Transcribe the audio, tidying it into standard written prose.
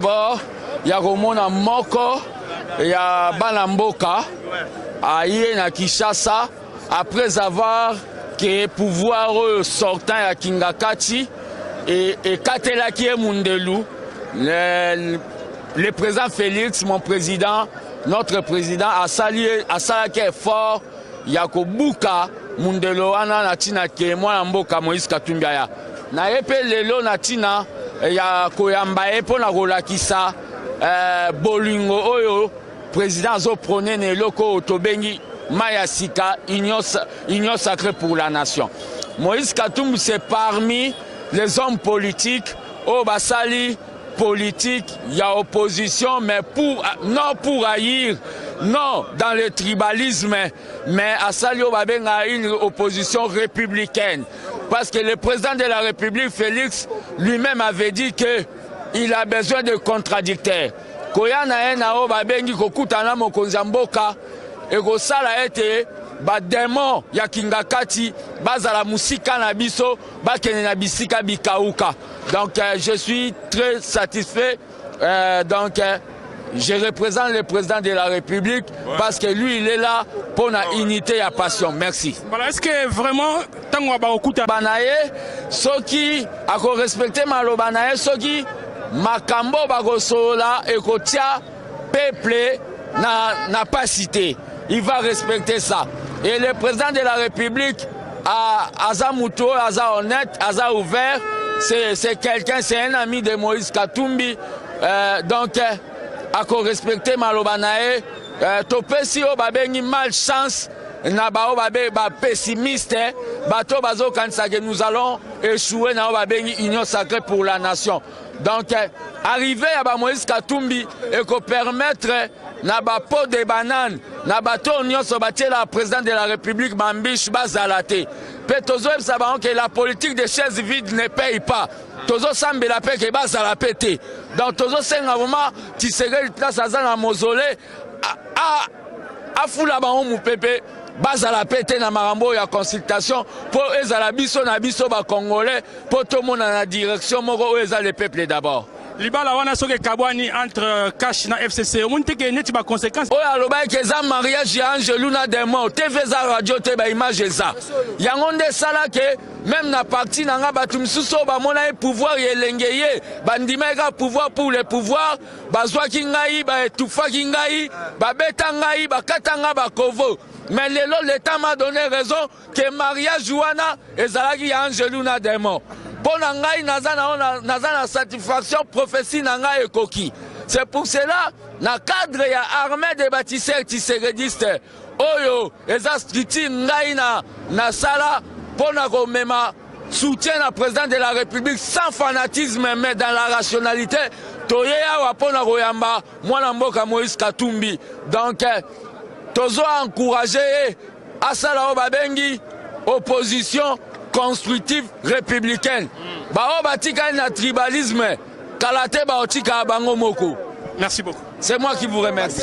Bon, ya komona moko ya bana mboka aye na Kinshasa après avoir que pouvoir sortant ya Kingakati et katelaki Mundelu le président Félix, mon président, notre président a salué effort ya kobuka Mundelu wana na tina ke mwana mboka Moïse Katumbi ya na epe lelo na tina ya koyamba epo na kolakisa bolingo oyo président zo prôné ne loko tobengi Maya Sika union sacrée pour la nation. Moïse Katumbi c'est parmi les hommes politiques au basali politique, il y a opposition, mais non pour haïr, non dans le tribalisme, mais à Salio Babenga une opposition républicaine. Parce que le président de la République, Félix, lui-même avait dit qu'il a besoin de contradicteurs. Koyana Nao Babengi Kokutana Mokonzamboka, et Gosala ete bademo ya Kingakati bazala musika na biso bakene na bisika bikauka. Donc je suis très satisfait donc je représente le président de la République parce que lui il est là pour la unité et la passion. Merci. Est-ce que vraiment tango ba okuta banaye soki ako respecter malobanaye soki makambo bagosola ekotia peuple n'a pas cité. Il va respecter ça. Et le président de la République, Aza Mouto, Aza honnête, Aza ouvert, c'est quelqu'un, c'est un ami de Moïse Katumbi. Donc, à respecter Malobanae, Topesi o babengi malchance, Nabao babe pessimiste, Bato bazo kansa que nous allons échouer na babengi union sacrée pour la nation. Donc, arriver à Moïse Katumbi et qu'on permettre na pot de banane, na bato nyonso batie la président de la République Mambiche bazalate. Pe tozo sabaron que la politique des chaises vides ne paye pas. Tozo sambe la paix que bazala pété. Donc tozo senga vraiment Tshisekedi place na mausolée a fula ba mu pepe bazala pété na marambo ya consultation pour ezala biso na biso ba congolais pour tout monde na direction moko ezala le peuple d'abord. Libala wana soke kabwani entre cash na FCC omonte ke neti ba conséquences oyo aloba ke za mariage ya Angeluna Demo TV za radio te ba image za yango nde sala ke même na parti nanga batu misusu ba mona e pouvoir yelengeye bandima ka pouvoir pour le pouvoir bazwa ki ngai ba etufa ki ngai ba beta ngai ba katanga ba kovo. Mais l'État m'a donné raison que mariage wana ezalaki ya Angeluna Demo. Pour ngai nazana satisfaction prophétie nanga ekoki. C'est pour cela na cadre ya armée des bâtisseurs tisseredistes oyo eza striti ngai na sala pour na komema soutien na président de la République sans fanatisme mais dans la rationalité toyeya wa pour na koyamba mwana mboka Moïse Katumbi. Donc tozo encourager asala o babengi opposition constructive républicaine. Bao batika na tribalisme kalate baotika bango moko. Merci beaucoup. C'est moi qui vous remercie.